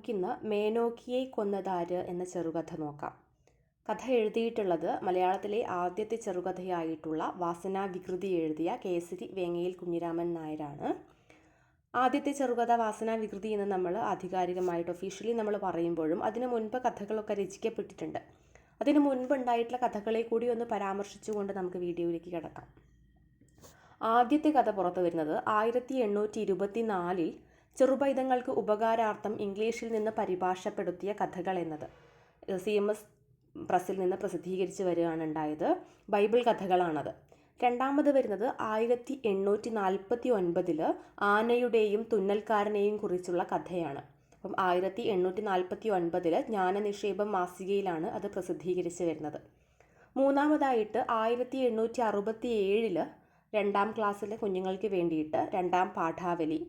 നമുക്കിന്ന് മേനോക്കിയെ കൊന്നതാര് എന്ന ചെറുകഥ നോക്കാം. കഥ എഴുതിയിട്ടുള്ളത് മലയാളത്തിലെ ആദ്യത്തെ ചെറുകഥയായിട്ടുള്ള വാസനാവികൃതി എഴുതിയ കേസരി വേങ്ങയിൽ കുഞ്ഞിരാമൻ നായരാണ്. ആദ്യത്തെ ചെറുകഥ വാസനാവികൃതി എന്ന് നമ്മൾ ആധികാരികമായിട്ട് ഒഫീഷ്യലി നമ്മൾ പറയുമ്പോഴും അതിനു മുൻപ് കഥകളൊക്കെ രചിക്കപ്പെട്ടിട്ടുണ്ട്. അതിനു മുൻപുണ്ടായിട്ടുള്ള കഥകളെ കൂടി ഒന്ന് പരാമർശിച്ചുകൊണ്ട് നമുക്ക് വീഡിയോയിലേക്ക് കിടക്കാം. ആദ്യത്തെ കഥ പുറത്തു വരുന്നത് 1824 ചെറുപൈതങ്ങൾക്ക് ഉപകാരാർത്ഥം ഇംഗ്ലീഷിൽ നിന്ന് പരിഭാഷപ്പെടുത്തിയ കഥകൾ എന്നത് CMS പ്രസിൽ നിന്ന് പ്രസിദ്ധീകരിച്ച് വരികയാണ് ഉണ്ടായത്. ബൈബിൾ കഥകളാണത്. രണ്ടാമത് വരുന്നത് 1849 ആനയുടെയും തുന്നൽക്കാരനെയും കുറിച്ചുള്ള കഥയാണ്. അപ്പം 1849 ജ്ഞാനനിക്ഷേപം മാസികയിലാണ് അത് പ്രസിദ്ധീകരിച്ച് വരുന്നത്. മൂന്നാമതായിട്ട് 1867 2ാം ക്ലാസ്സിലെ കുഞ്ഞുങ്ങൾക്ക് വേണ്ടിയിട്ട് 2ാം പാഠാവലി,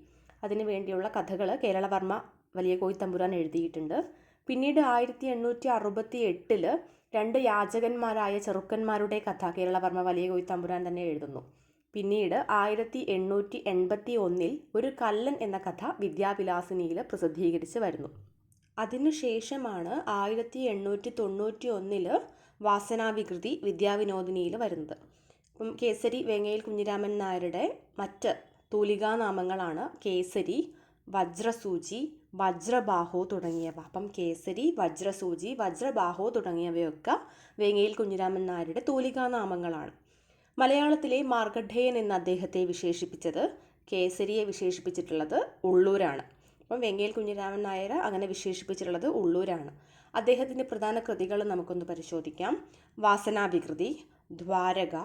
അതിനു വേണ്ടിയുള്ള കഥകൾ കേരളവർമ്മ വലിയ കോയിത്തമ്പുരാൻ എഴുതിയിട്ടുണ്ട്. പിന്നീട് 1868 2 യാചകന്മാരായ ചെറുക്കന്മാരുടെ കഥ കേരളവർമ്മ വലിയ കോയിത്തമ്പുരാൻ തന്നെ എഴുതുന്നു. പിന്നീട് 1881 ഒരു കള്ളൻ എന്ന കഥ വിദ്യാവിലാസിനിയിൽ പ്രസിദ്ധീകരിച്ച് വരുന്നു. അതിനുശേഷമാണ് 1891 വാസനാവികൃതി വിദ്യാവിനോദിനിയിൽ വരുന്നത്. അപ്പം കേസരി വേങ്ങയിൽ കുഞ്ഞിരാമൻ നായരുടെ മറ്റ് തൂലികാനാമങ്ങളാണ് കേസരി, വജ്രസൂചി, വജ്രബാഹു തുടങ്ങിയവ. അപ്പം കേസരി, വജ്രസൂചി, വജ്രബാഹു തുടങ്ങിയവയൊക്കെ വേങ്ങയിൽ കുഞ്ഞിരാമൻ നായരുടെ തൂലികാനാമങ്ങളാണ്. മലയാളത്തിലെ മാർക്കണ്ഡേയൻ എന്ന അദ്ദേഹത്തെ വിശേഷിപ്പിച്ചത്, കേസരിയെ വിശേഷിപ്പിച്ചിട്ടുള്ളത് ഉള്ളൂരാണ്. അപ്പം വേങ്ങയിൽ കുഞ്ഞിരാമൻ നായർ അങ്ങനെ വിശേഷിപ്പിച്ചിട്ടുള്ളത് ഉള്ളൂരാണ്. അദ്ദേഹത്തിൻ്റെ പ്രധാന കൃതികൾ നമുക്കൊന്ന് പരിശോധിക്കാം. വാസനാവികൃതി, ദ്വാരക,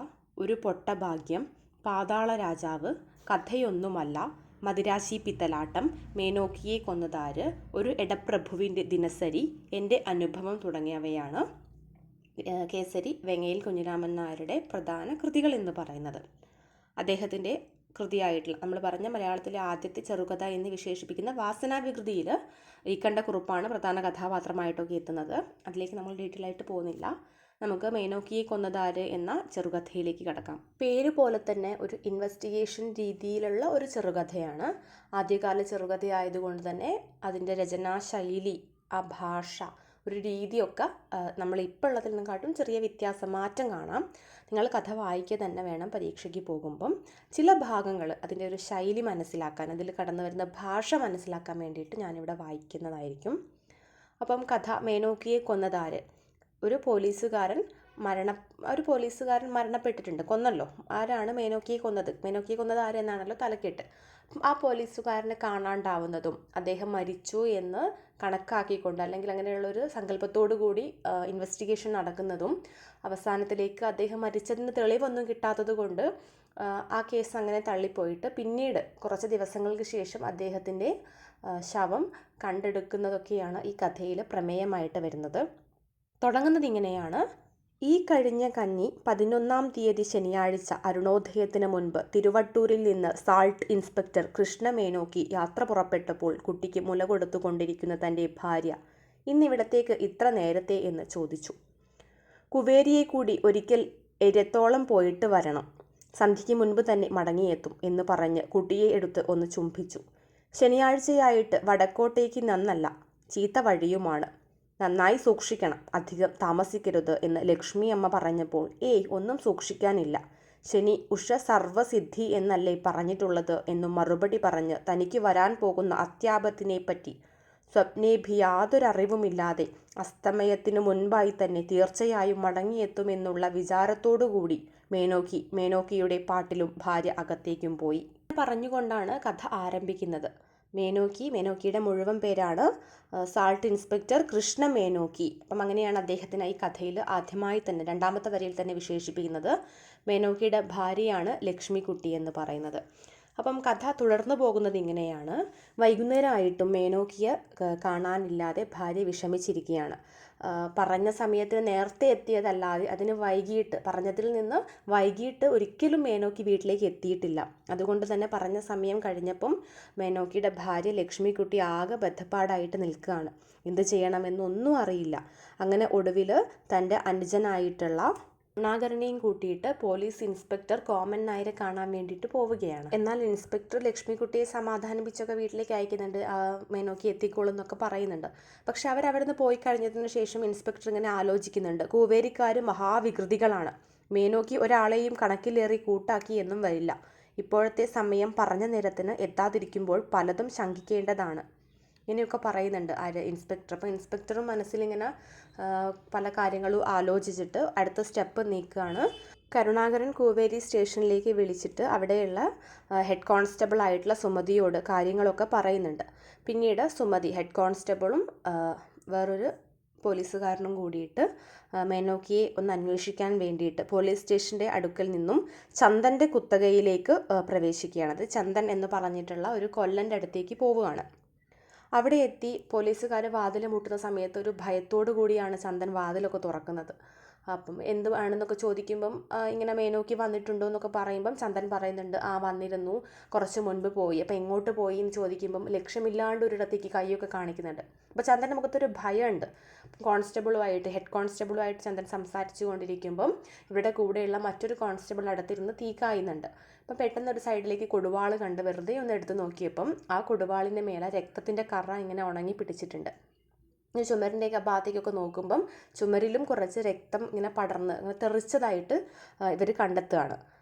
ഒരു പൊട്ടഭാഗ്യം, പാതാള രാജാവ്, കഥയൊന്നുമല്ല, മദിരാശി പിത്തലാട്ടം, മേനോക്കിയെ കൊന്നതാര്, ഒരു എടപ്രഭുവിൻ്റെ ദിനസരി, എൻ്റെ അനുഭവം തുടങ്ങിയവയാണ് കേസരി വേങ്ങയിൽ കുഞ്ഞിരാമൻ നായരുടെ പ്രധാന കൃതികൾ എന്ന് പറയുന്നത്. അദ്ദേഹത്തിൻ്റെ കൃതിയായിട്ടുള്ള നമ്മൾ പറഞ്ഞ മലയാളത്തിലെ ആദ്യത്തെ ചെറുകഥ എന്ന് വിശേഷിപ്പിക്കുന്ന വാസനാവികൃതിയിൽ ഈക്കണ്ടക്കുറുപ്പാണ് പ്രധാന കഥാപാത്രമായിട്ടൊക്കെ എത്തുന്നത്. അതിലേക്ക് നമ്മൾ ഡീറ്റെയിൽ ആയിട്ട് പോകുന്നില്ല. നമുക്ക് മേനോക്കിയെ കൊന്നതാര് എന്ന ചെറുകഥയിലേക്ക് കടക്കാം. പേര് പോലെ തന്നെ ഒരു ഇൻവെസ്റ്റിഗേഷൻ രീതിയിലുള്ള ഒരു ചെറുകഥയാണ്. ആദ്യകാല ചെറുകഥയായതുകൊണ്ട് തന്നെ അതിൻ്റെ രചനാശൈലി, ആ ഭാഷ, ഒരു രീതിയൊക്കെ നമ്മൾ ഇപ്പോൾ ഉള്ളതിൽ നിന്നെക്കാട്ടും ചെറിയ വ്യത്യാസം, മാറ്റം കാണാം. നിങ്ങൾ കഥ വായിക്കുക തന്നെ വേണം പരീക്ഷയ്ക്ക് പോകുമ്പം. ചില ഭാഗങ്ങൾ അതിൻ്റെ ഒരു ശൈലി മനസ്സിലാക്കാൻ, അതിൽ കടന്നു വരുന്ന ഭാഷ മനസ്സിലാക്കാൻ വേണ്ടിയിട്ട് ഞാനിവിടെ വായിക്കുന്നതായിരിക്കും. അപ്പം കഥ മേനോക്കിയെ കൊന്നതാര്. ഒരു പോലീസുകാരൻ മരണപ്പെട്ടിട്ടുണ്ട്, കൊന്നല്ലോ. ആരാണ് മേനോക്കിയെ കൊന്നത്? മേനോക്കിയെ കൊന്നത് ആരെന്നാണല്ലോ തലക്കെട്ട്. ആ പോലീസുകാരനെ കാണാണ്ടാവുന്നതും അദ്ദേഹം മരിച്ചു എന്ന് കണക്കാക്കിക്കൊണ്ട്, അല്ലെങ്കിൽ അങ്ങനെയുള്ളൊരു സങ്കല്പത്തോടു കൂടി ഇൻവെസ്റ്റിഗേഷൻ നടക്കുന്നതും അവസാനത്തിലേക്ക് അദ്ദേഹം മരിച്ചതിന് തെളിവൊന്നും കിട്ടാത്തത് കൊണ്ട് ആ കേസ് അങ്ങനെ തള്ളിപ്പോയിട്ട് പിന്നീട് കുറച്ച് ദിവസങ്ങൾക്ക് ശേഷം അദ്ദേഹത്തിൻ്റെ ശവം കണ്ടെടുക്കുന്നതൊക്കെയാണ് ഈ കഥയിൽ പ്രമേയമായിട്ട് വരുന്നത്. തുടങ്ങുന്നത് ഇങ്ങനെയാണ്. ഈ കഴിഞ്ഞ കന്നി 11-ാം തീയതി ശനിയാഴ്ച അരുണോദയത്തിന് മുൻപ് തിരുവട്ടൂരിൽ നിന്ന് സാൾട്ട് ഇൻസ്പെക്ടർ കൃഷ്ണ മേനോക്കി യാത്ര പുറപ്പെട്ടപ്പോൾ കുട്ടിക്ക് മുല കൊടുത്തുകൊണ്ടിരിക്കുന്ന തൻ്റെ ഭാര്യ ഇന്നിവിടത്തേക്ക് ഇത്ര നേരത്തെ എന്ന് ചോദിച്ചു. കുവേരിയെ കൂടി ഒരിക്കൽ എരത്തോളം പോയിട്ട് വരണം, സന്ധ്യയ്ക്ക് മുൻപ് തന്നെ മടങ്ങിയെത്തും എന്ന് പറഞ്ഞ് കുട്ടിയെ എടുത്ത് ഒന്ന് ചുംബിച്ചു. ശനിയാഴ്ചയായിട്ട് വടക്കോട്ടേക്ക് നന്നല്ല, ചീത്ത വഴിയുമാണ്, നന്നായി സൂക്ഷിക്കണം, അധികം താമസിക്കരുത് എന്ന് ലക്ഷ്മി അമ്മ പറഞ്ഞപ്പോൾ ഒന്നും സൂക്ഷിക്കാനില്ല, ശനി ഉഷ സർവസിദ്ധി എന്നല്ലേ പറഞ്ഞിട്ടുള്ളത് എന്നും മറുപടി പറഞ്ഞ് തനിക്ക് വരാൻ പോകുന്ന അത്യാപത്തിനെപ്പറ്റി സ്വപ്നേഭി യാതൊരറിവുമില്ലാതെ അസ്തമയത്തിനു മുൻപായി തന്നെ തീർച്ചയായും മടങ്ങിയെത്തുമെന്നുള്ള വിചാരത്തോടുകൂടി മേനോക്കിയുടെ പാട്ടിലും ഭാര്യ അകത്തേക്കും പോയി. പറഞ്ഞുകൊണ്ടാണ് കഥ ആരംഭിക്കുന്നത്. മേനോക്കിയുടെ മുഴുവൻ പേരാണ് സാൾട്ട് ഇൻസ്പെക്ടർ കൃഷ്ണ മേനോക്കി. അപ്പം അങ്ങനെയാണ് അദ്ദേഹത്തിന് ഈ കഥയിൽ ആദ്യമായി തന്നെ 2ാമത്തെ വരിയിൽ തന്നെ വിശേഷിപ്പിക്കുന്നത്. മേനോക്കിയുടെ ഭാര്യയാണ് ലക്ഷ്മിക്കുട്ടി എന്ന് പറയുന്നത്. അപ്പം കഥ തുടർന്നു പോകുന്നത് ഇങ്ങനെയാണ്. വൈകുന്നേരമായിട്ടും മേനോക്കിയെ കാണാനില്ലാതെ ഭാര്യ വിഷമിച്ചിരിക്കുകയാണ്. പറഞ്ഞ സമയത്തിന് നേരത്തെ എത്തിയതല്ലാതെ അതിന് പറഞ്ഞതിൽ നിന്ന് വൈകിട്ട് ഒരിക്കലും മേനോക്കി വീട്ടിലേക്ക് എത്തിയിട്ടില്ല. അതുകൊണ്ട് തന്നെ പറഞ്ഞ സമയം കഴിഞ്ഞപ്പം മേനോക്കിയുടെ ഭാര്യ ലക്ഷ്മിക്കുട്ടി ആകെ ബദ്ധപ്പാടായിട്ട് നിൽക്കുകയാണ്. എന്ത് ചെയ്യണമെന്നൊന്നും അറിയില്ല. അങ്ങനെ ഒടുവിൽ തൻ്റെ അനുജനായിട്ടുള്ള കരുണാകരനെയും കൂട്ടിയിട്ട് പോലീസ് ഇൻസ്പെക്ടർ കോമൻ നായരെ കാണാൻ വേണ്ടിയിട്ട് പോവുകയാണ്. എന്നാൽ ഇൻസ്പെക്ടർ ലക്ഷ്മിക്കുട്ടിയെ സമാധാനിപ്പിച്ചൊക്കെ വീട്ടിലേക്ക് അയക്കുന്നുണ്ട്, മേനോക്കി എത്തിക്കോളും എന്നൊക്കെ പറയുന്നുണ്ട്. പക്ഷെ അവരവിടുന്ന് പോയി കഴിഞ്ഞതിന് ശേഷം ഇൻസ്പെക്ടർ ഇങ്ങനെ ആലോചിക്കുന്നുണ്ട്, കൂവേരിക്കാർ മഹാവികൃതികളാണ്, മേനോക്കി ഒരാളെയും കണക്കിലേറി കൂട്ടാക്കി എന്നും വരില്ല. ഇപ്പോഴത്തെ സമയം പറഞ്ഞ നേരത്തിന് എത്താതിരിക്കുമ്പോൾ പലതും ശങ്കിക്കേണ്ടതാണ്. ഇങ്ങനെയൊക്കെ പറയുന്നുണ്ട് ഇൻസ്പെക്ടർ. അപ്പോൾ ഇൻസ്പെക്ടറും മനസ്സിലിങ്ങനെ പല കാര്യങ്ങളും ആലോചിച്ചിട്ട് അടുത്ത സ്റ്റെപ്പ് നീക്കുകയാണ്. കരുണാകരൻ കൂവേരി സ്റ്റേഷനിലേക്ക് വിളിച്ചിട്ട് അവിടെയുള്ള ഹെഡ് കോൺസ്റ്റബിൾ ആയിട്ടുള്ള സുമതിയോട് കാര്യങ്ങളൊക്കെ പറയുന്നുണ്ട്. പിന്നീട് സുമതി ഹെഡ് കോൺസ്റ്റബിളും വേറൊരു പോലീസുകാരനും കൂടിയിട്ട് മേനോക്കിയെ ഒന്ന് അന്വേഷിക്കാൻ വേണ്ടിയിട്ട് പോലീസ് സ്റ്റേഷൻ്റെ അടുക്കൽ നിന്നും ചന്ദൻ്റെ കുത്തകയിലേക്ക് പ്രവേശിക്കുകയാണ്. അത് ചന്ദൻ എന്ന് പറഞ്ഞിട്ടുള്ള ഒരു കൊല്ലൻ്റെ അടുത്തേക്ക് പോവുകയാണ്. അവിടെ എത്തി പോലീസുകാർ വാതിൽ മുട്ടുന്ന സമയത്ത് ഒരു ഭയത്തോടു കൂടിയാണ് ചന്ദൻ വാതിലൊക്കെ തുറക്കുന്നത്. അപ്പം എന്ത് ആണെന്നൊക്കെ ചോദിക്കുമ്പം ഇങ്ങനെ മേനോക്കി വന്നിട്ടുണ്ടോ എന്നൊക്കെ പറയുമ്പം ചന്ദൻ പറയുന്നുണ്ട്, വന്നിരുന്നു, കുറച്ച് മുൻപ് പോയി. അപ്പം എങ്ങോട്ട് പോയി എന്ന് ചോദിക്കുമ്പം ലക്ഷ്യമില്ലാണ്ട് ഒരിടത്തേക്ക് കൈയൊക്കെ കാണിക്കുന്നുണ്ട്. അപ്പോൾ ചന്ദൻ്റെ മുഖത്തൊരു ഭയമുണ്ട്. ഹെഡ് കോൺസ്റ്റബിളുമായിട്ട് ചന്ദൻ സംസാരിച്ചു കൊണ്ടിരിക്കുമ്പം ഇവരുടെ കൂടെയുള്ള മറ്റൊരു കോൺസ്റ്റബിൾ അടുത്തിരുന്ന് തീ കായുന്നുണ്ട്. അപ്പം പെട്ടെന്ന് ഒരു സൈഡിലേക്ക് കൊടുവാൾ കണ്ട് വെറുതെ ഒന്ന് എടുത്ത് നോക്കിയപ്പം ആ കൊടുവാളിൻ്റെ മേലെ രക്തത്തിൻ്റെ കറ ഇങ്ങനെ ഉണങ്ങി പിടിച്ചിട്ടുണ്ട്. ചുമരിൻ്റെയൊക്കെ ഭാഗത്തേക്കൊക്കെ നോക്കുമ്പം ചുമരിലും കുറച്ച് രക്തം ഇങ്ങനെ പടർന്ന് അങ്ങനെ തെറിച്ചതായിട്ട് ഇവർ കണ്ടെത്തുകയാണ്.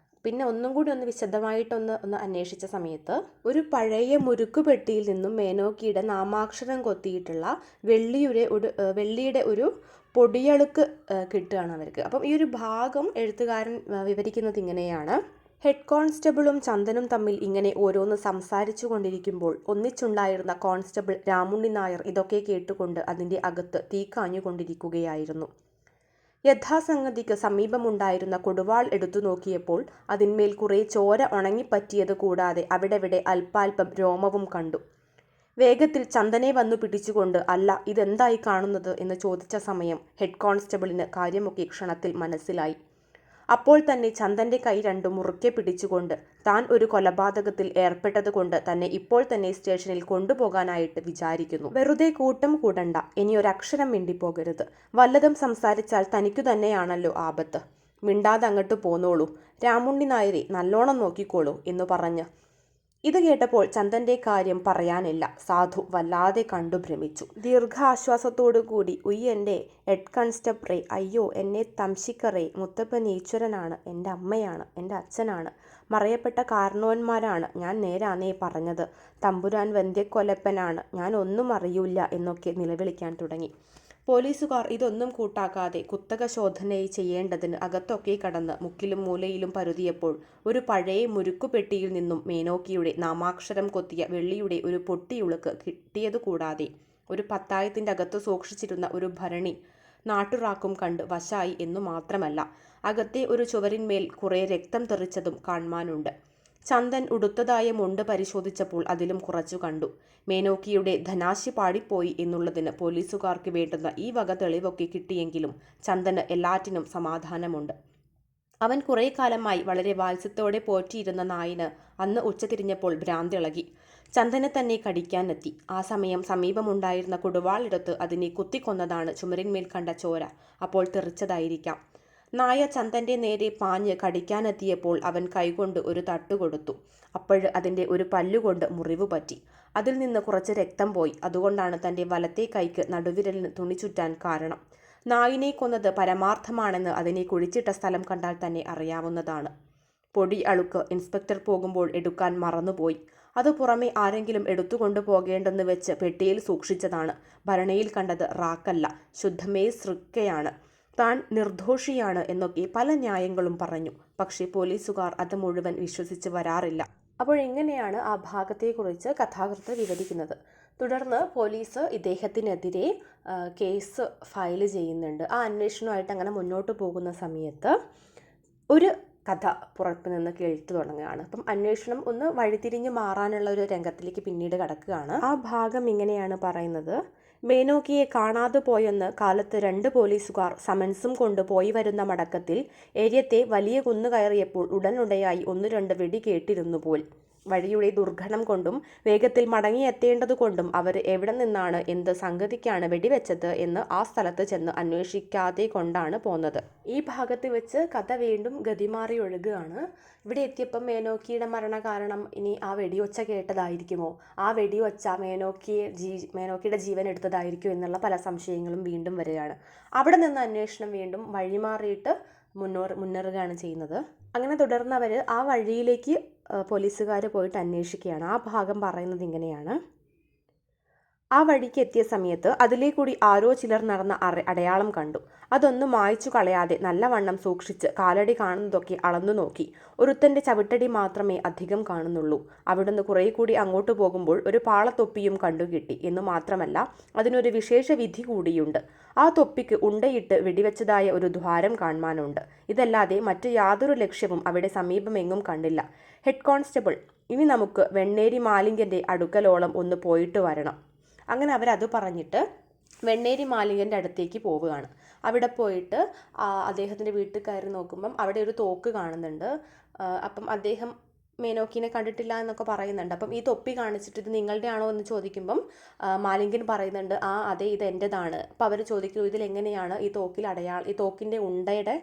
പിന്നെ ഒന്നും കൂടി ഒന്ന് വിശദമായിട്ടൊന്ന് അന്വേഷിച്ച സമയത്ത് ഒരു പഴയ മുറുക്കു പെട്ടിയിൽ നിന്നും മേനോക്കിയുടെ നാമാക്ഷരം കൊത്തിയിട്ടുള്ള വെള്ളിയുടെ ഒരു പൊടിയളുക്ക് കിട്ടുകയാണ് അവർക്ക്. അപ്പം ഈ ഒരു ഭാഗം എഴുത്തുകാരൻ വിവരിക്കുന്നത് ഇങ്ങനെയാണ്. ഹെഡ് കോൺസ്റ്റബിളും ചന്ദനും തമ്മിൽ ഇങ്ങനെ ഓരോന്ന് സംസാരിച്ചു കൊണ്ടിരിക്കുമ്പോൾ ഒന്നിച്ചുണ്ടായിരുന്ന കോൺസ്റ്റബിൾ രാമുണ്ണി നായർ ഇതൊക്കെ കേട്ടുകൊണ്ട് അതിൻ്റെ അകത്ത് തീ കാഞ്ഞുകൊണ്ടിരിക്കുകയായിരുന്നു. യഥാസംഗതിക്ക് സമീപമുണ്ടായിരുന്ന കൊടുവാൾ എടുത്തു നോക്കിയപ്പോൾ അതിന്മേൽ കുറേ ചോര ഉണങ്ങിപ്പറ്റിയത് കൂടാതെ അവിടെവിടെ അല്പാൽപ്പം രോമവും കണ്ടു. വേഗത്തിൽ ചന്ദനെ വന്നു പിടിച്ചുകൊണ്ട് അല്ല ഇതെന്തായി കാണുന്നത് എന്ന് ചോദിച്ച സമയം ഹെഡ് കോൺസ്റ്റബിളിന് കാര്യമൊക്കെ ക്ഷണത്തിൽ മനസ്സിലായി. അപ്പോൾ തന്നെ ചന്ദൻ്റെ കൈ രണ്ടും മുറുക്കെ പിടിച്ചുകൊണ്ട് താൻ ഒരു കൊലപാതകത്തിൽ ഏർപ്പെട്ടതുകൊണ്ട് തന്നെ ഇപ്പോൾ തന്നെ സ്റ്റേഷനിൽ കൊണ്ടുപോകാനായിട്ട് വിചാരിക്കുന്നു. വെറുതെ കൂട്ടം കൂടണ്ട, ഇനി ഒരക്ഷരം മിണ്ടിപ്പോകരുത്. വല്ലതും സംസാരിച്ചാൽ തനിക്കു തന്നെയാണല്ലോ ആപത്ത്. മിണ്ടാതെ അങ്ങോട്ട് പോന്നോളൂ, രാമുണ്ണി നായരെ നല്ലോണം നോക്കിക്കോളൂ എന്ന് പറഞ്ഞ്. ഇത് കേട്ടപ്പോൾ ചന്ദൻ്റെ കാര്യം പറയാനില്ല. സാധു വല്ലാതെ കണ്ടു ഭ്രമിച്ചു. ദീർഘാശ്വാസത്തോടു കൂടി ഉയ്യൻ്റെ ഹെഡ് കോൺസ്റ്റബിളെ, അയ്യോ എന്നെ തംശിക്കറേ, മുത്തപ്പൻ ഈശ്വരനാണ്, എൻ്റെ അമ്മയാണ്, എൻ്റെ അച്ഛനാണ്, മറയപ്പെട്ട കാരണവന്മാരാണ്, ഞാൻ നേരാന്നേ പറഞ്ഞത്, തമ്പുരാൻ വന്ധ്യക്കൊലപ്പനാണ്, ഞാൻ ഒന്നും അറിയില്ല എന്നൊക്കെ നിലവിളിക്കാൻ തുടങ്ങി. പോലീസുകാർ ഇതൊന്നും കൂട്ടാക്കാതെ കുത്തക ശോധന ചെയ്യേണ്ടതിന് അകത്തൊക്കെ കടന്ന് മുക്കിലും മൂലയിലും പരുതിയപ്പോൾ ഒരു പഴയ മുരുക്കുപെട്ടിയിൽ നിന്നും മേനോക്കിയുടെ നാമാക്ഷരം കൊത്തിയ വെള്ളിയുടെ ഒരു പൊട്ടിയുളുക്ക് കിട്ടിയതുകൂടാതെ ഒരു പത്തായത്തിൻ്റെ അകത്ത് സൂക്ഷിച്ചിരുന്ന ഒരു ഭരണി നാട്ടുറാക്കും കണ്ട് വശായി എന്നു മാത്രമല്ല അകത്തെ ഒരു ചുവരിന്മേൽ കുറേ രക്തം തെറിച്ചതും കാണുവാനുണ്ട്. ചന്ദൻ ഉടുത്തതായ മുണ്ട് പരിശോധിച്ചപ്പോൾ അതിലും കുറച്ചു കണ്ടു. മേനോക്കിയുടെ ധനാശി പാടിപ്പോയി എന്നുള്ളതിന് പോലീസുകാർക്ക് വേണ്ടുന്ന ഈ വക തെളിവൊക്കെ കിട്ടിയെങ്കിലും ചന്ദന് എല്ലാറ്റിനും സമാധാനമുണ്ട്. അവൻ കുറേ കാലമായി വളരെ വാത്സ്യത്തോടെ പോറ്റിയിരുന്ന നായിന് അന്ന് ഉച്ചതിരിഞ്ഞപ്പോൾ ഭ്രാന്തിളകി. ചന്ദനെ തന്നെ കടിക്കാനെത്തി. ആ സമയം സമീപമുണ്ടായിരുന്ന കൊടുവാളെടുത്ത് അതിനെ കുത്തിക്കൊന്നതാണ് ചുമരിന്മേൽ കണ്ട ചോര. അപ്പോൾ തെറിച്ചതായിരിക്കാം. നായ ചന്ദൻ്റെ നേരെ പാഞ്ഞ് കടിക്കാനെത്തിയപ്പോൾ അവൻ കൈകൊണ്ട് ഒരു തട്ടുകൊടുത്തു. അപ്പോഴ് അതിൻ്റെ ഒരു പല്ലുകൊണ്ട് മുറിവ് പറ്റി. അതിൽ നിന്ന് കുറച്ച് രക്തം പോയി. അതുകൊണ്ടാണ് തൻ്റെ വലത്തെ കൈക്ക് നടുവിരലിന് തുണി ചുറ്റാൻ കാരണം. നായിനെ കൊന്നത് പരമാർത്ഥമാണെന്ന് അതിനെ കുഴിച്ചിട്ട സ്ഥലം കണ്ടാൽ തന്നെ അറിയാവുന്നതാണ്. പൊടി അളുക്ക് ഇൻസ്പെക്ടർ പോകുമ്പോൾ എടുക്കാൻ മറന്നുപോയി. അത് പുറമെ ആരെങ്കിലും എടുത്തുകൊണ്ടു പോകേണ്ടെന്ന് വെച്ച് പെട്ടിയിൽ സൂക്ഷിച്ചതാണ്. ഭരണിയിൽ കണ്ടത് റാക്കല്ല, ശുദ്ധമേ സൃക്കയാണ്. താൻ നിർദോഷിയാണ് എന്നൊക്കെ പല ന്യായങ്ങളും പറഞ്ഞു. പക്ഷേ പോലീസുകാർ അത് മുഴുവൻ വിശ്വസിച്ച് വരാറില്ല. അപ്പോൾ ഇങ്ങനെയാണ് ആ ഭാഗത്തെക്കുറിച്ച് കഥാകൃത്ത് വിവരിക്കുന്നത്. തുടർന്ന് പോലീസ് ഇദ്ദേഹത്തിനെതിരെ കേസ് ഫയൽ ചെയ്യുന്നുണ്ട്. ആ അന്വേഷണമായിട്ട് അങ്ങനെ മുന്നോട്ട് പോകുന്ന സമയത്ത് ഒരു കഥ പുറത്തു നിന്ന് കേട്ടു തുടങ്ങുകയാണ്. അപ്പം അന്വേഷണം ഒന്ന് വഴിതിരിഞ്ഞ് മാറാനുള്ള ഒരു രംഗത്തിലേക്ക് പിന്നീട് കടക്കുകയാണ്. ആ ഭാഗം ഇങ്ങനെയാണ് പറയുന്നത്. മേനോക്കിയെ കാണാതെ പോയെന്ന് കാലത്ത് 2 പോലീസുകാർ സമൻസും കൊണ്ട് പോയി വരുന്ന മടക്കത്തിൽ ഏര്യത്തെ വലിയ കുന്നു കയറിയപ്പോൾ ഉടനുടയായി 1-2 വെടി കേട്ടിരുന്നു പോൽ. വഴിയുടെ ദുർഘടം കൊണ്ടും വേഗത്തിൽ മടങ്ങിയെത്തേണ്ടതുകൊണ്ടും അവർ എവിടെ നിന്നാണ്, എന്ത് സംഗതിക്കാണ് വെടിവെച്ചത് എന്ന് ആ സ്ഥലത്ത് ചെന്ന് അന്വേഷിക്കാതെ കൊണ്ടാണ് പോന്നത്. ഈ ഭാഗത്ത് വെച്ച് കഥ വീണ്ടും ഗതിമാറി ഒഴുകുകയാണ്. ഇവിടെ എത്തിയപ്പം മേനോക്കിയുടെ മരണകാരണം ഇനി ആ വെടിയൊച്ച കേട്ടതായിരിക്കുമോ, ആ വെടിയൊച്ച മേനോക്കിയുടെ ജീവൻ എടുത്തതായിരിക്കുമോ എന്നുള്ള പല സംശയങ്ങളും വീണ്ടും വരികയാണ്. അവിടെ നിന്ന് അന്വേഷണം വീണ്ടും വഴിമാറിയിട്ട് മുന്നേറുകയാണ് ചെയ്യുന്നത്. അങ്ങനെ തുടർന്നവർ ആ വഴിയിലേക്ക് പോലീസുകാർ പോയിട്ട് അന്വേഷിക്കുകയാണ്. ആ ഭാഗം പറയുന്നത് ഇങ്ങനെയാണ്: ആ വഴിക്ക് എത്തിയ സമയത്ത് അതിലേ കൂടി ആരോ ചിലർ നടന്ന അടയാളം കണ്ടു. അതൊന്നും മായ്ച്ചു കളയാതെ നല്ലവണ്ണം സൂക്ഷിച്ച് കാലടി കാണുന്നതൊക്കെ അളന്നു നോക്കി. ഒരുത്തൻ്റെ ചവിട്ടടി മാത്രമേ അധികം കാണുന്നുള്ളൂ. അവിടുന്ന് കുറേ കൂടി അങ്ങോട്ട് പോകുമ്പോൾ ഒരു പാളത്തൊപ്പിയും കണ്ടുകിട്ടി എന്ന് മാത്രമല്ല, അതിനൊരു വിശേഷ വിധി കൂടിയുണ്ട്. ആ തൊപ്പിക്ക് ഉണ്ടയിട്ട് വെടിവെച്ചതായ ഒരു ദ്വാരം കാണുവാനുണ്ട്. ഇതല്ലാതെ മറ്റ് യാതൊരു ലക്ഷ്യവും അവിടെ സമീപമെങ്ങും കണ്ടില്ല. ഹെഡ് കോൺസ്റ്റബിൾ, ഇനി നമുക്ക് വെണ്ണേരി മാലിംഗൻ്റെ അടുക്കലോളം ഒന്ന് പോയിട്ട് വരണം. അങ്ങനെ അവരത് പറഞ്ഞിട്ട് വെണ്ണേരി മാലിംഗൻ്റെ അടുത്തേക്ക് പോവുകയാണ്. അവിടെ പോയിട്ട് അദ്ദേഹത്തിൻ്റെ വീട്ടിൽ കയറി നോക്കുമ്പം അവിടെ ഒരു തോക്ക് കാണുന്നുണ്ട്. അപ്പം അദ്ദേഹം മേനോക്കിനെ കണ്ടിട്ടില്ല എന്നൊക്കെ പറയുന്നുണ്ട്. അപ്പം ഈ തൊപ്പി കാണിച്ചിട്ട് ഇത് നിങ്ങളുടെ ആണോ എന്ന് ചോദിക്കുമ്പം മാലിംഗൻ പറയുന്നുണ്ട്, അതെ, ഇത് എൻ്റെതാണ്. അപ്പം അവർ ചോദിക്കുന്നു, ഇതിലെങ്ങനെയാണ് ഈ തോക്കിൻ്റെ ഉണ്ടയുടെ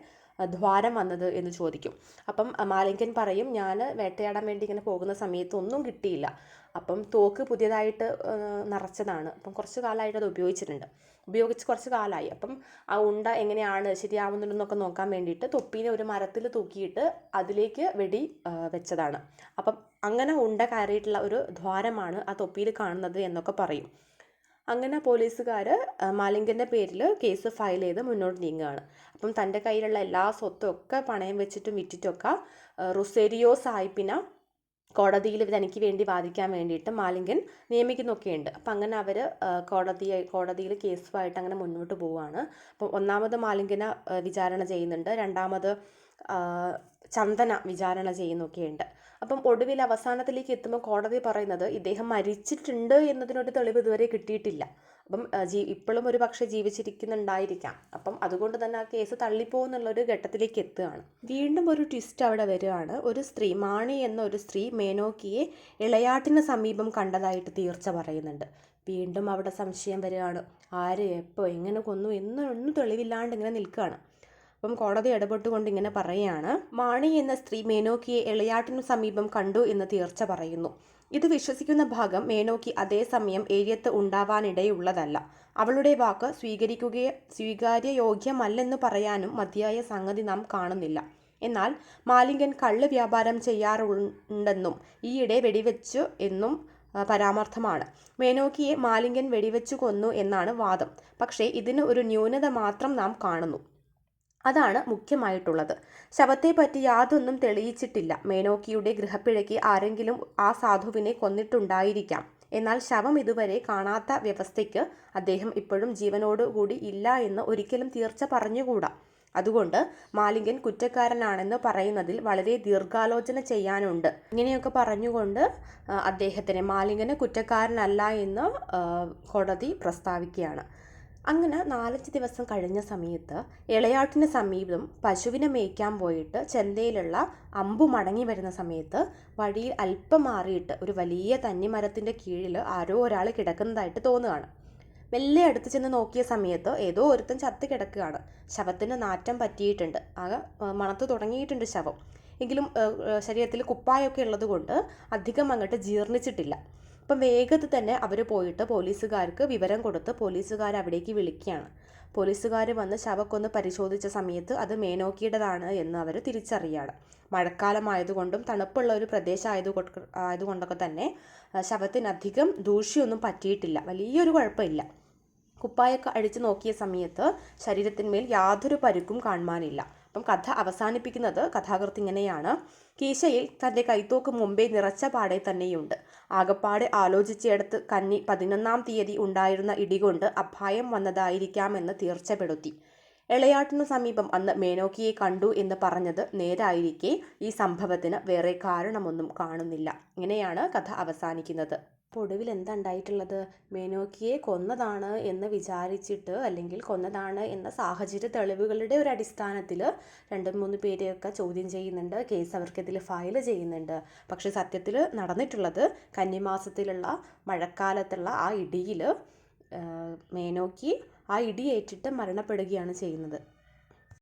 ദ്വാരം വന്നത് എന്ന് ചോദിക്കും. അപ്പം മാലിംഗൻ പറയും, ഞാൻ വേട്ടയാടാൻ വേണ്ടി ഇങ്ങനെ പോകുന്ന സമയത്ത് ഒന്നും കിട്ടിയില്ല. അപ്പം തോക്ക് പുതിയതായിട്ട് നിറച്ചതാണ്. അപ്പം കുറച്ച് കാലമായിട്ട് അത് ഉപയോഗിച്ച് കുറച്ച് കാലമായി. അപ്പം ആ ഉണ്ട എങ്ങനെയാണ് ശരിയാവുന്നുണ്ടെന്നൊക്കെ നോക്കാൻ വേണ്ടിയിട്ട് തൊപ്പീനെ ഒരു മരത്തിൽ തൂക്കിയിട്ട് അതിലേക്ക് വെടി വെച്ചതാണ്. അപ്പം അങ്ങനെ ഉണ്ട കയറിയിട്ടുള്ള ഒരു ദ്വാരമാണ് ആ തൊപ്പിയിൽ കാണുന്നത് എന്നൊക്കെ പറയും. അങ്ങനെ പോലീസുകാർ മാലിംഗൻ്റെ പേരിൽ കേസ് ഫയൽ ചെയ്ത് മുന്നോട്ട് നീങ്ങുകയാണ്. അപ്പം തൻ്റെ കയ്യിലുള്ള എല്ലാ സ്വത്തും ഒക്കെ പണയം വെച്ചിട്ടും വിറ്റിട്ടൊക്കെ റുസേരിയോ സാഹിബിനെ കോടതിയിൽ തനിക്ക് വേണ്ടി വാദിക്കാൻ വേണ്ടിയിട്ട് മാലിംഗൻ നിയമിക്കുന്നൊക്കെയുണ്ട്. അപ്പം അങ്ങനെ അവർ കോടതിയിൽ കേസുമായിട്ട് അങ്ങനെ മുന്നോട്ട് പോവുകയാണ്. അപ്പം ഒന്നാമത് മാലിംഗനെ വിചാരണ ചെയ്യുന്നുണ്ട്, രണ്ടാമത് ചന്ദന വിചാരണ ചെയ്യുന്നൊക്കെയുണ്ട്. അപ്പം ഒടുവിൽ അവസാനത്തിലേക്ക് എത്തുമ്പോൾ കോടതി പറയുന്നത് ഇദ്ദേഹം മരിച്ചിട്ടുണ്ട് എന്നതിനൊരു തെളിവ് ഇതുവരെ കിട്ടിയിട്ടില്ല. അപ്പം ഇപ്പോഴും ഒരു പക്ഷേ ജീവിച്ചിരിക്കുന്നുണ്ടായിരിക്കാം. അപ്പം അതുകൊണ്ട് തന്നെ ആ കേസ് തള്ളിപ്പോകുന്നുള്ളൊരു ഘട്ടത്തിലേക്ക് എത്തുകയാണ്. വീണ്ടും ഒരു ട്വിസ്റ്റ് അവിടെ വരികയാണ്. ഒരു സ്ത്രീ, മാണി എന്ന ഒരു സ്ത്രീ മേനോക്കിയെ ഇളയാട്ടിന് സമീപം കണ്ടതായിട്ട് തീർച്ച പറയുന്നുണ്ട്. വീണ്ടും അവിടെ സംശയം വരികയാണ്. ആര്, എപ്പോൾ, എങ്ങനെ കൊന്നു എന്നൊന്നും തെളിവില്ലാണ്ട് ഇങ്ങനെ നിൽക്കുകയാണ്. അപ്പം കോടതി ഇടപെട്ടുകൊണ്ട് ഇങ്ങനെ പറയുകയാണ്: മാണി എന്ന സ്ത്രീ മേനോക്കിയെ ഇളയാട്ടിനു സമീപം കണ്ടു എന്ന് തീർച്ച പറയുന്നു. ഇത് വിശ്വസിക്കുന്ന ഭാഗം മേനോക്കി അതേസമയം ഏരിയത്ത് ഉണ്ടാവാനിടയുള്ളതല്ല. അവളുടെ വാക്ക് സ്വീകാര്യയോഗ്യമല്ലെന്ന് പറയാനും മതിയായ സംഗതി നാം കാണുന്നില്ല. എന്നാൽ മാലിംഗൻ കള്ള് വ്യാപാരം ചെയ്യാറുണ്ടെന്നും ഈയിടെ വെടിവെച്ചു എന്നും പരാമർത്ഥമാണ്. മേനോക്കിയെ മാലിംഗൻ വെടിവെച്ചു കൊന്നു എന്നാണ് വാദം. പക്ഷേ ഇതിന് ഒരു ന്യൂനത മാത്രം നാം കാണുന്നു. അതാണ് മുഖ്യമായിട്ടുള്ളത്. ശവത്തെപ്പറ്റി യാതൊന്നും തെളിയിച്ചിട്ടില്ല. മേനോക്കിയുടെ ഗൃഹപ്പിഴയ്ക്ക് ആരെങ്കിലും ആ സാധുവിനെ കൊന്നിട്ടുണ്ടായിരിക്കാം. എന്നാൽ ശവം ഇതുവരെ കാണാത്ത വ്യവസ്ഥയ്ക്ക് അദ്ദേഹം ഇപ്പോഴും ജീവനോടുകൂടി ഇല്ല എന്ന് ഒരിക്കലും തീർച്ച പറഞ്ഞുകൂടാ. അതുകൊണ്ട് മാലിംഗൻ കുറ്റക്കാരനാണെന്ന് പറയുന്നതിൽ വളരെ ദീർഘാലോചന ചെയ്യാനുണ്ട്. ഇങ്ങനെയൊക്കെ പറഞ്ഞുകൊണ്ട് മാലിംഗന് കുറ്റക്കാരനല്ല എന്ന് കോടതി പ്രസ്താവിക്കുകയാണ്. അങ്ങനെ 4-5 ദിവസം കഴിഞ്ഞ സമയത്ത് ഇളയാട്ടിന് സമീപം പശുവിനെ മേയ്ക്കാൻ പോയിട്ട് ചന്തയിലുള്ള അമ്പു മടങ്ങി വരുന്ന സമയത്ത് വഴിയിൽ അല്പം മാറിയിട്ട് ഒരു വലിയ തന്നിമരത്തിൻ്റെ കീഴിൽ ആരോ ഒരാൾ കിടക്കുന്നതായിട്ട് തോന്നുകയാണ്. മെല്ലെ അടുത്ത് ചെന്ന് നോക്കിയ സമയത്ത് ഏതോ ഒരുത്തൻ ചത്ത് കിടക്കുകയാണ്. ശവത്തിന് നാറ്റം പറ്റിയിട്ടുണ്ട്, ആകെ മണത്ത് തുടങ്ങിയിട്ടുണ്ട് ശവം. എങ്കിലും ശരീരത്തിൽ കുപ്പായൊക്കെ ഉള്ളത് കൊണ്ട് അധികം അങ്ങോട്ട് ജീർണിച്ചിട്ടില്ല. അപ്പം വേഗത്തിൽ തന്നെ അവർ പോയിട്ട് പോലീസുകാർക്ക് വിവരം കൊടുത്ത് പോലീസുകാർ അവിടേക്ക് വിളിക്കുകയാണ്. പോലീസുകാർ വന്ന് ശവക്കൊന്ന് പരിശോധിച്ച സമയത്ത് അത് മേനോക്കിയുടേതാണ് എന്ന് അവർ തിരിച്ചറിയാണ്. മഴക്കാലമായതുകൊണ്ടും തണുപ്പുള്ള ഒരു പ്രദേശം ആയതുകൊണ്ടൊക്കെ തന്നെ ശവത്തിനധികം ദൂഷ്യമൊന്നും പറ്റിയിട്ടില്ല, വലിയൊരു കുഴപ്പമില്ല. കുപ്പായൊക്കെ അഴിച്ചു നോക്കിയ സമയത്ത് ശരീരത്തിന്മേൽ യാതൊരു പരുക്കും കാണുവാനില്ല. അപ്പം കഥ അവസാനിപ്പിക്കുന്നത് കഥാകൃത്ത് ഇങ്ങനെയാണ്: കീശയിൽ തൻ്റെ കൈത്തോക്ക് മുമ്പേ നിറച്ച പാടെ തന്നെയുണ്ട്. ആകപ്പാടെ ആലോചിച്ചെടുത്ത് കന്നി 11-ാം തീയതി ഉണ്ടായിരുന്ന ഇടികൊണ്ട് അപായം വന്നതായിരിക്കാമെന്ന് തീർച്ചപ്പെടുത്തി. ഇളയാട്ടിനു സമീപം അന്ന് മേനോക്കിയെ കണ്ടു എന്ന് പറഞ്ഞത് നേരായിരിക്കെ ഈ സംഭവത്തിന് വേറെ കാരണമൊന്നും കാണുന്നില്ല. ഇങ്ങനെയാണ് കഥ അവസാനിക്കുന്നത്. അപ്പോൾ ഒടുവിൽ എന്താ ഉണ്ടായിട്ടുള്ളത്? മേനോക്കിയെ കൊന്നതാണ് എന്ന് വിചാരിച്ചിട്ട്, അല്ലെങ്കിൽ കൊന്നതാണ് എന്ന സാഹചര്യ തെളിവുകളുടെ ഒരു അടിസ്ഥാനത്തിൽ 2-3 പേരെയൊക്കെ ചോദ്യം ചെയ്യുന്നുണ്ട്, കേസ് അവർക്കെതിരെ ഫയൽ ചെയ്യുന്നുണ്ട്. പക്ഷെ സത്യത്തിൽ നടന്നിട്ടുള്ളത് കന്നിമാസത്തിലുള്ള മഴക്കാലത്തുള്ള ആ ഇടിയിൽ മേനോക്കി ആ ഇടിയേറ്റിട്ട് മരണപ്പെടുകയാണ് ചെയ്യുന്നത്.